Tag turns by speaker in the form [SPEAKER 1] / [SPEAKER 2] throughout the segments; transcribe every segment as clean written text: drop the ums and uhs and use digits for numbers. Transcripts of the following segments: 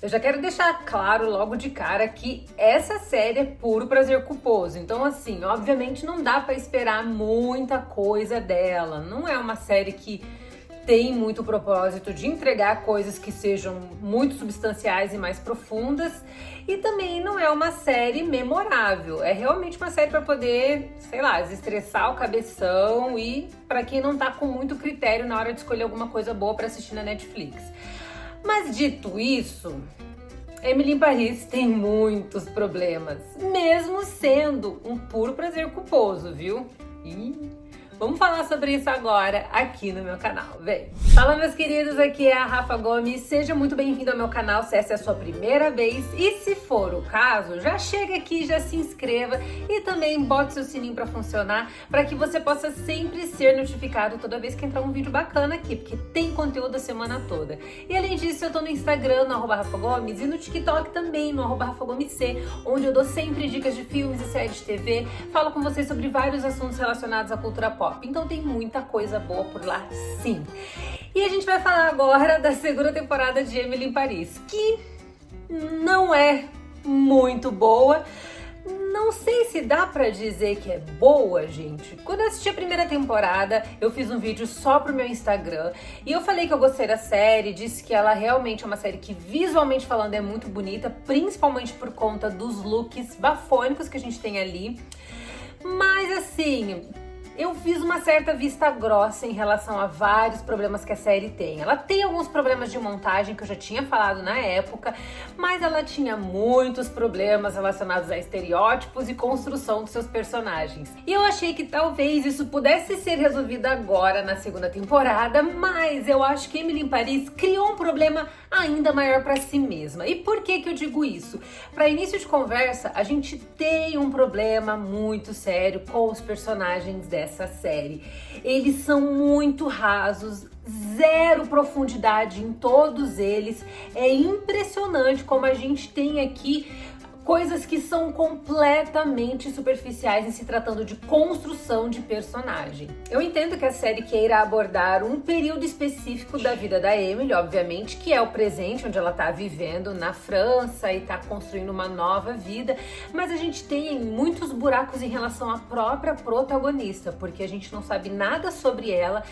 [SPEAKER 1] Eu já quero deixar claro logo de cara que essa série é puro prazer culposo. Então, assim, obviamente não dá pra esperar muita coisa dela. Não é uma série que tem muito propósito de entregar coisas que sejam muito substanciais e mais profundas. E também não é uma série memorável. É realmente uma série pra poder, sei lá, desestressar o cabeção e pra quem não tá com muito critério na hora de escolher alguma coisa boa pra assistir na Netflix. Mas dito isso, Emily in Paris tem muitos problemas, mesmo sendo um puro prazer culposo, viu? Vamos falar sobre isso agora aqui no meu canal, vem! Fala, meus queridos, aqui é a Rafa Gomes, seja muito bem-vindo ao meu canal se essa é a sua primeira vez e se for o caso, já chega aqui, já se inscreva e também bote seu sininho para funcionar para que você possa sempre ser notificado toda vez que entrar um vídeo bacana aqui, porque tem conteúdo a semana toda. E além disso, eu tô no Instagram, no @Rafa Gomes, e no TikTok também, no @Rafa Gomes C, onde eu dou sempre dicas de filmes e séries de TV, falo com vocês sobre vários assuntos relacionados à cultura pop. Então tem muita coisa boa por lá, sim. E a gente vai falar agora da segunda temporada de Emily in Paris, que não é muito boa. Não sei se dá pra dizer que é boa, gente. Quando eu assisti a primeira temporada, eu fiz um vídeo só pro meu Instagram e eu falei que eu gostei da série, disse que ela realmente é uma série que visualmente falando é muito bonita, principalmente por conta dos looks bafônicos que a gente tem ali. Mas assim, eu fiz uma certa vista grossa em relação a vários problemas que a série tem. Ela tem alguns problemas de montagem que eu já tinha falado na época, mas ela tinha muitos problemas relacionados a estereótipos e construção dos seus personagens. E eu achei que talvez isso pudesse ser resolvido agora na segunda temporada, mas eu acho que Emily in Paris criou um problema ainda maior para si mesma. E por que que eu digo isso? Para início de conversa, a gente tem um problema muito sério com os personagens dessa série. Eles são muito rasos, zero profundidade em todos eles. É impressionante como a gente tem aqui coisas que são completamente superficiais em se tratando de construção de personagem. Eu entendo que a série queira abordar um período específico da vida da Emily, obviamente, que é o presente, onde ela tá vivendo na França e tá construindo uma nova vida, mas a gente tem muitos buracos em relação à própria protagonista, porque a gente não sabe nada sobre ela.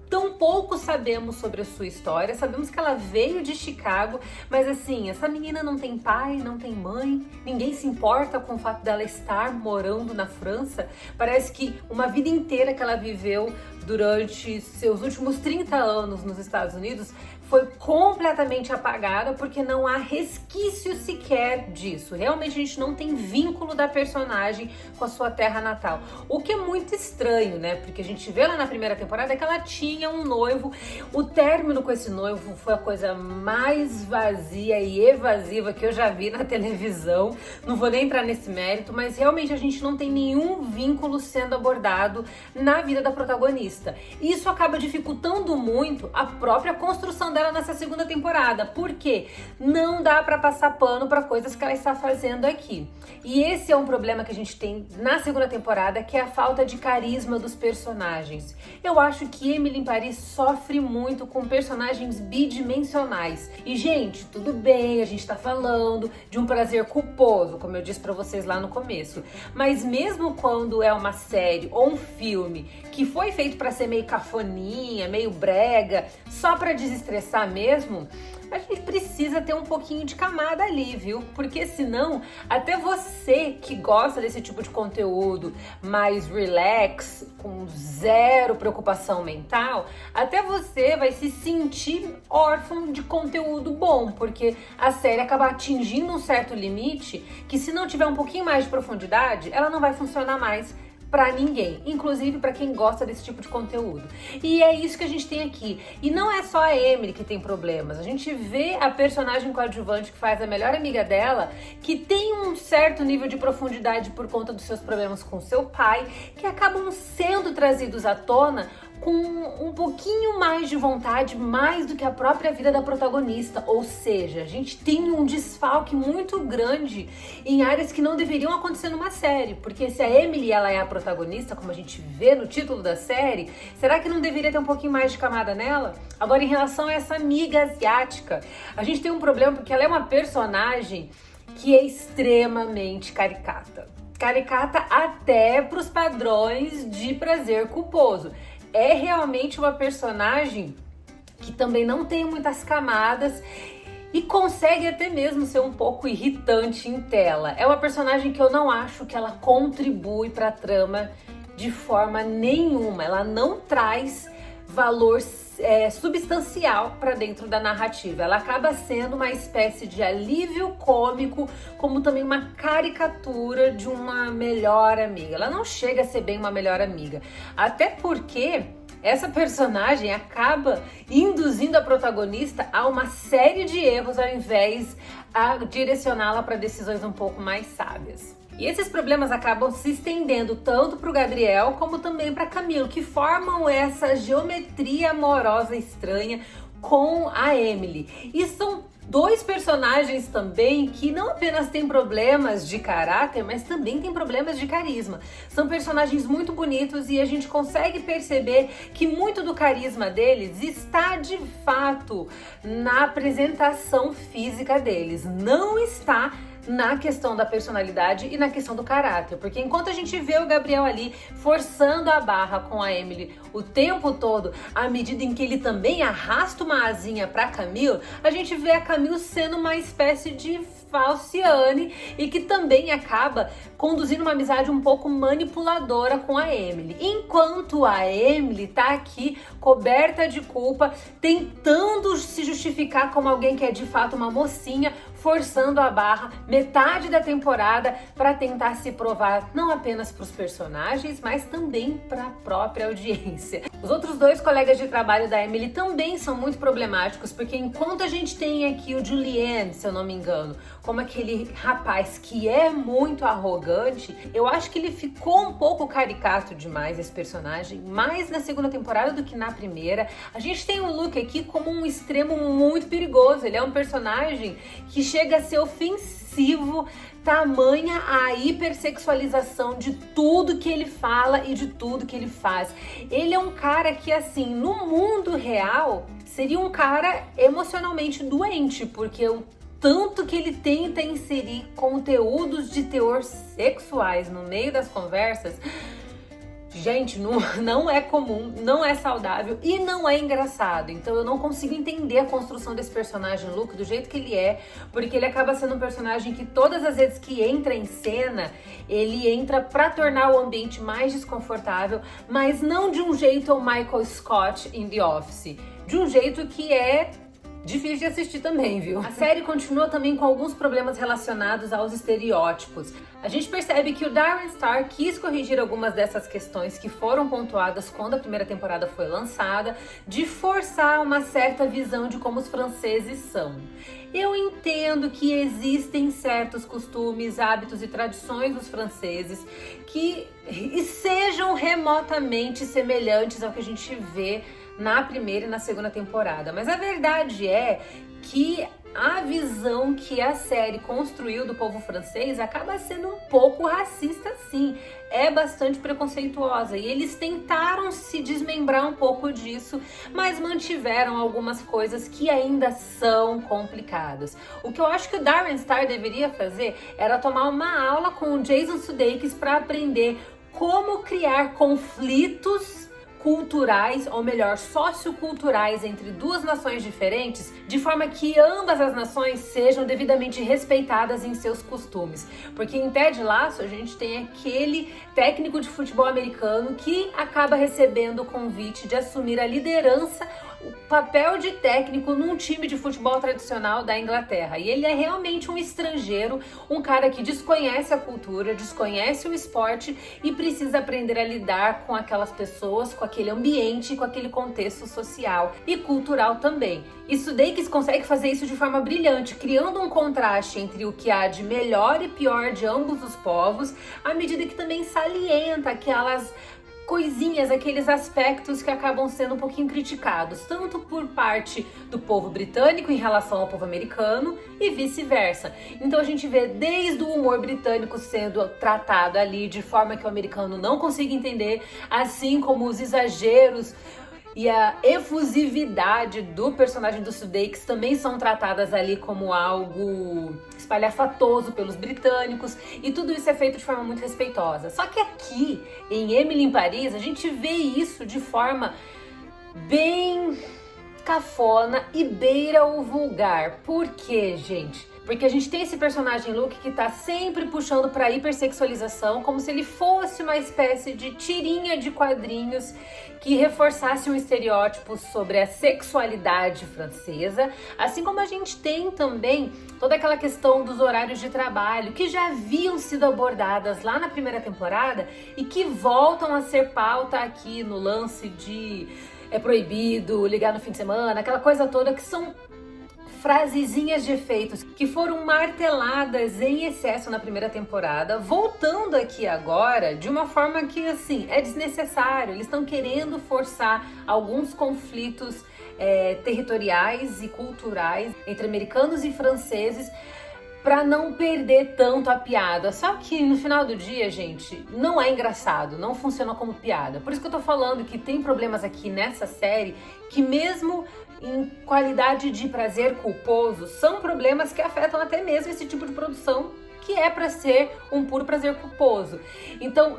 [SPEAKER 1] Tão pouco sabemos sobre a sua história, sabemos que ela veio de Chicago, mas assim, essa menina não tem pai, não tem mãe, ninguém se importa com o fato dela estar morando na França. Parece que uma vida inteira que ela viveu durante seus últimos 30 anos nos Estados Unidos foi completamente apagada porque não há resquício sequer disso. Realmente a gente não tem vínculo da personagem com a sua terra natal. O que é muito estranho, né? Porque a gente vê lá na primeira temporada que ela tinha um noivo. O término com esse noivo foi a coisa mais vazia e evasiva que eu já vi na televisão. Não vou nem entrar nesse mérito, mas realmente a gente não tem nenhum vínculo sendo abordado na vida da protagonista. Isso acaba dificultando muito a própria construção dela nessa segunda temporada, porque não dá pra passar pano pra coisas que ela está fazendo aqui. E esse é um problema que a gente tem na segunda temporada, que é a falta de carisma dos personagens. Eu acho que Emily in Paris sofre muito com personagens bidimensionais. E, gente, tudo bem, a gente tá falando de um prazer culposo, como eu disse pra vocês lá no começo. Mas mesmo quando é uma série ou um filme que foi feito pra ser meio cafoninha, meio brega, só pra desestressar mesmo, a gente precisa ter um pouquinho de camada ali, viu? Porque senão, até você que gosta desse tipo de conteúdo mais relax, com zero preocupação mental, até você vai se sentir órfão de conteúdo bom, porque a série acaba atingindo um certo limite que, se não tiver um pouquinho mais de profundidade, ela não vai funcionar mais pra ninguém, inclusive pra quem gosta desse tipo de conteúdo. E é isso que a gente tem aqui. E não é só a Emily que tem problemas. A gente vê a personagem coadjuvante que faz a melhor amiga dela, que tem um certo nível de profundidade por conta dos seus problemas com seu pai, que acabam sendo trazidos à tona com um pouquinho mais de vontade, mais do que a própria vida da protagonista. Ou seja, a gente tem um desfalque muito grande em áreas que não deveriam acontecer numa série, porque se a Emily ela é a protagonista, como a gente vê no título da série, será que não deveria ter um pouquinho mais de camada nela? Agora, em relação a essa amiga asiática, a gente tem um problema porque ela é uma personagem que é extremamente caricata. Caricata até para os padrões de Prazer Culposo. É realmente uma personagem que também não tem muitas camadas e consegue até mesmo ser um pouco irritante em tela. É uma personagem que eu não acho que ela contribui para a trama de forma nenhuma. Ela não traz valor substancial para dentro da narrativa. Ela acaba sendo uma espécie de alívio cômico, como também uma caricatura de uma melhor amiga. Ela não chega a ser bem uma melhor amiga, até porque essa personagem acaba induzindo a protagonista a uma série de erros ao invés de direcioná-la para decisões um pouco mais sábias. E esses problemas acabam se estendendo tanto para o Gabriel como também para Camilo, que formam essa geometria amorosa estranha com a Emily. E são dois personagens também que não apenas têm problemas de caráter, mas também têm problemas de carisma. São personagens muito bonitos e a gente consegue perceber que muito do carisma deles está de fato na apresentação física deles, não está na questão da personalidade e na questão do caráter, porque enquanto a gente vê o Gabriel ali forçando a barra com a Emily o tempo todo, à medida em que ele também arrasta uma asinha para Camille, a gente vê a Camille sendo uma espécie de falciane e que também acaba conduzindo uma amizade um pouco manipuladora com a Emily. Enquanto a Emily tá aqui coberta de culpa, tentando se justificar como alguém que é de fato uma mocinha, forçando a barra metade da temporada para tentar se provar não apenas para os personagens, mas também para a própria audiência. Os outros dois colegas de trabalho da Emily também são muito problemáticos, porque enquanto a gente tem aqui o Julian, se eu não me engano, como aquele rapaz que é muito arrogante, eu acho que ele ficou um pouco caricato demais, esse personagem, mais na segunda temporada do que na primeira. A gente tem o Luke aqui como um extremo muito perigoso. Ele é um personagem que chega a ser ofensivo, tamanha a hipersexualização de tudo que ele fala e de tudo que ele faz. Ele é um cara que, assim, no mundo real, seria um cara emocionalmente doente, porque o tanto que ele tenta inserir conteúdos de teor sexuais no meio das conversas, gente, não é comum, não é saudável e não é engraçado. Então eu não consigo entender a construção desse personagem Luke do jeito que ele é, porque ele acaba sendo um personagem que todas as vezes que entra em cena, ele entra pra tornar o ambiente mais desconfortável, mas não de um jeito o Michael Scott em The Office, de um jeito que é difícil de assistir também, viu? A série continua também com alguns problemas relacionados aos estereótipos. A gente percebe que o Darren Star quis corrigir algumas dessas questões que foram pontuadas quando a primeira temporada foi lançada, de forçar uma certa visão de como os franceses são. Eu entendo que existem certos costumes, hábitos e tradições dos franceses que sejam remotamente semelhantes ao que a gente vê na primeira e na segunda temporada. Mas a verdade é que a visão que a série construiu do povo francês acaba sendo um pouco racista, sim. É bastante preconceituosa. E eles tentaram se desmembrar um pouco disso, mas mantiveram algumas coisas que ainda são complicadas. O que eu acho que o Darren Star deveria fazer era tomar uma aula com o Jason Sudeikis para aprender como criar conflitos culturais, ou melhor, socioculturais entre duas nações diferentes, de forma que ambas as nações sejam devidamente respeitadas em seus costumes. Porque em Ted Lasso a gente tem aquele técnico de futebol americano que acaba recebendo o convite de assumir a liderança, o papel de técnico num time de futebol tradicional da Inglaterra. E ele é realmente um estrangeiro, um cara que desconhece a cultura, desconhece o esporte e precisa aprender a lidar com aquelas pessoas, com aquele ambiente, com aquele contexto social e cultural também. E Sudeikis consegue fazer isso de forma brilhante, criando um contraste entre o que há de melhor e pior de ambos os povos, à medida que também salienta aquelas coisinhas, aqueles aspectos que acabam sendo um pouquinho criticados, tanto por parte do povo britânico em relação ao povo americano e vice-versa. Então a gente vê desde o humor britânico sendo tratado ali de forma que o americano não consiga entender, assim como os exageros e a efusividade do personagem do Sudeikis também são tratadas ali como algo espalhafatoso pelos britânicos, e tudo isso é feito de forma muito respeitosa. Só que aqui, em Emily em Paris, a gente vê isso de forma bem cafona e beira o vulgar. Por quê, gente? Porque a gente tem esse personagem Luke que tá sempre puxando pra hipersexualização, como se ele fosse uma espécie de tirinha de quadrinhos que reforçasse um estereótipo sobre a sexualidade francesa, assim como a gente tem também toda aquela questão dos horários de trabalho, que já haviam sido abordadas lá na primeira temporada e que voltam a ser pauta aqui no lance de é proibido ligar no fim de semana, aquela coisa toda, que são frasezinhas de efeitos que foram marteladas em excesso na primeira temporada, voltando aqui agora de uma forma que, assim, é desnecessário. Eles estão querendo forçar alguns conflitos territoriais e culturais entre americanos e franceses para não perder tanto a piada. Só que no final do dia, gente, não é engraçado, não funciona como piada. Por isso que eu tô falando que tem problemas aqui nessa série que, mesmo em qualidade de prazer culposo, são problemas que afetam até mesmo esse tipo de produção que é para ser um puro prazer culposo. Então,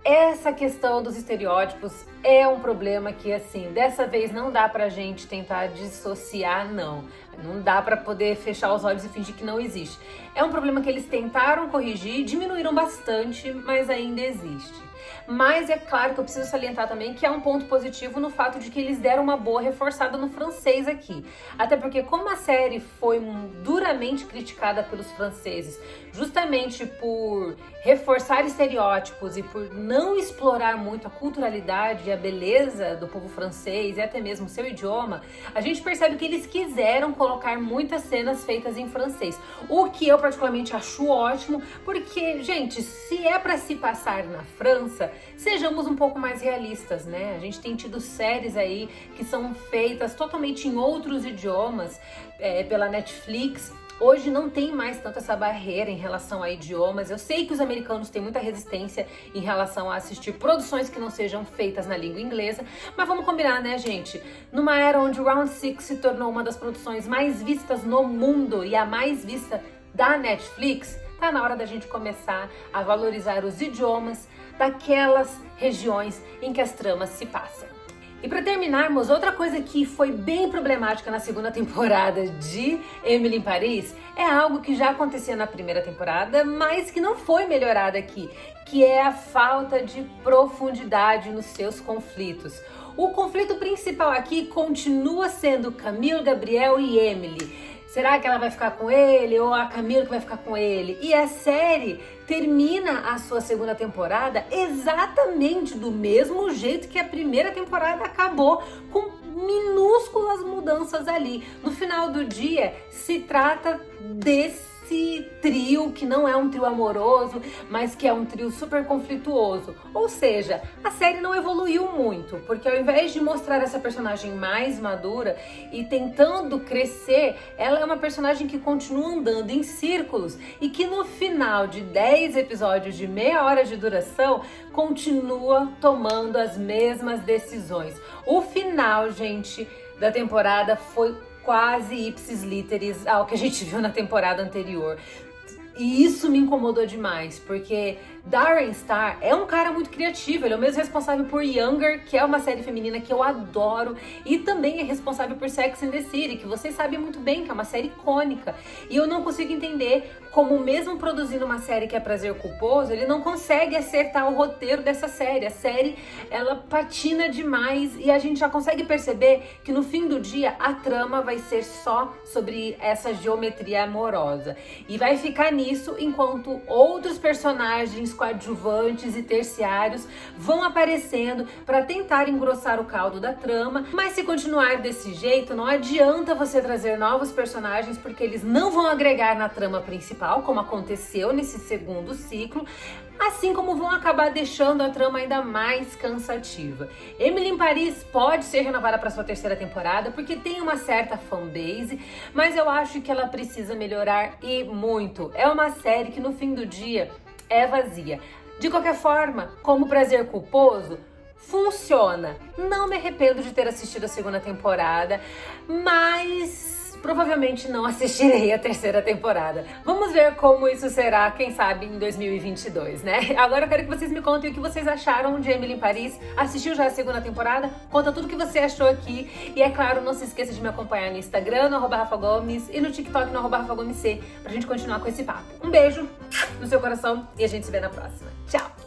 [SPEAKER 1] essa questão dos estereótipos é um problema que, assim, dessa vez não dá pra gente tentar dissociar, não. Não dá pra poder fechar os olhos e fingir que não existe. É um problema que eles tentaram corrigir, diminuíram bastante, mas ainda existe. Mas é claro que eu preciso salientar também que é um ponto positivo no fato de que eles deram uma boa reforçada no francês aqui. Até porque, como a série foi duramente criticada pelos franceses, justamente por reforçar estereótipos e por não explorar muito a culturalidade e a beleza do povo francês e até mesmo o seu idioma, a gente percebe que eles quiseram colocar muitas cenas feitas em francês. O que eu particularmente acho ótimo, porque, gente, se é para se passar na França, sejamos um pouco mais realistas, né? A gente tem tido séries aí que são feitas totalmente em outros idiomas pela Netflix. Hoje não tem mais tanto essa barreira em relação a idiomas. Eu sei que os americanos têm muita resistência em relação a assistir produções que não sejam feitas na língua inglesa, mas vamos combinar, né, gente? Numa era onde Round Six se tornou uma das produções mais vistas no mundo e a mais vista da Netflix, tá na hora da gente começar a valorizar os idiomas daquelas regiões em que as tramas se passam. E para terminarmos, outra coisa que foi bem problemática na segunda temporada de Emily em Paris é algo que já acontecia na primeira temporada, mas que não foi melhorado aqui, que é a falta de profundidade nos seus conflitos. O conflito principal aqui continua sendo Camille, Gabriel e Emily. Será que ela vai ficar com ele ou a Camille que vai ficar com ele? E a série termina a sua segunda temporada exatamente do mesmo jeito que a primeira temporada acabou, com minúsculas mudanças ali. No final do dia, se trata desse trio que não é um trio amoroso, mas que é um trio super conflituoso. Ou seja, a série não evoluiu muito, porque ao invés de mostrar essa personagem mais madura e tentando crescer, ela é uma personagem que continua andando em círculos e que no final de 10 episódios de meia hora de duração, continua tomando as mesmas decisões. O final, gente, da temporada foi quase ipsis literis ao que a gente viu na temporada anterior. E isso me incomodou demais, porque Darren Star é um cara muito criativo, ele é o mesmo responsável por Younger, que é uma série feminina que eu adoro, e também é responsável por Sex and the City, que vocês sabem muito bem que é uma série icônica. E eu não consigo entender como, mesmo produzindo uma série que é prazer culposo, ele não consegue acertar o roteiro dessa série. A série, ela patina demais e a gente já consegue perceber que no fim do dia a trama vai ser só sobre essa geometria amorosa. E vai ficar nisso isso enquanto outros personagens coadjuvantes e terciários vão aparecendo para tentar engrossar o caldo da trama, mas se continuar desse jeito, não adianta você trazer novos personagens porque eles não vão agregar na trama principal, como aconteceu nesse segundo ciclo, assim como vão acabar deixando a trama ainda mais cansativa. Emily in Paris pode ser renovada para sua terceira temporada porque tem uma certa fanbase, mas eu acho que ela precisa melhorar e muito. É uma série que no fim do dia é vazia. De qualquer forma, como Prazer Culposo, funciona. Não me arrependo de ter assistido a segunda temporada, mas provavelmente não assistirei a terceira temporada. Vamos ver como isso será, quem sabe, em 2022, né? Agora eu quero que vocês me contem o que vocês acharam de Emily in Paris. Assistiu já a segunda temporada? Conta tudo o que você achou aqui. E é claro, não se esqueça de me acompanhar no Instagram, no @RafaGomes, e no TikTok, no @RafaGomesC, pra gente continuar com esse papo. Um beijo no seu coração e a gente se vê na próxima. Tchau!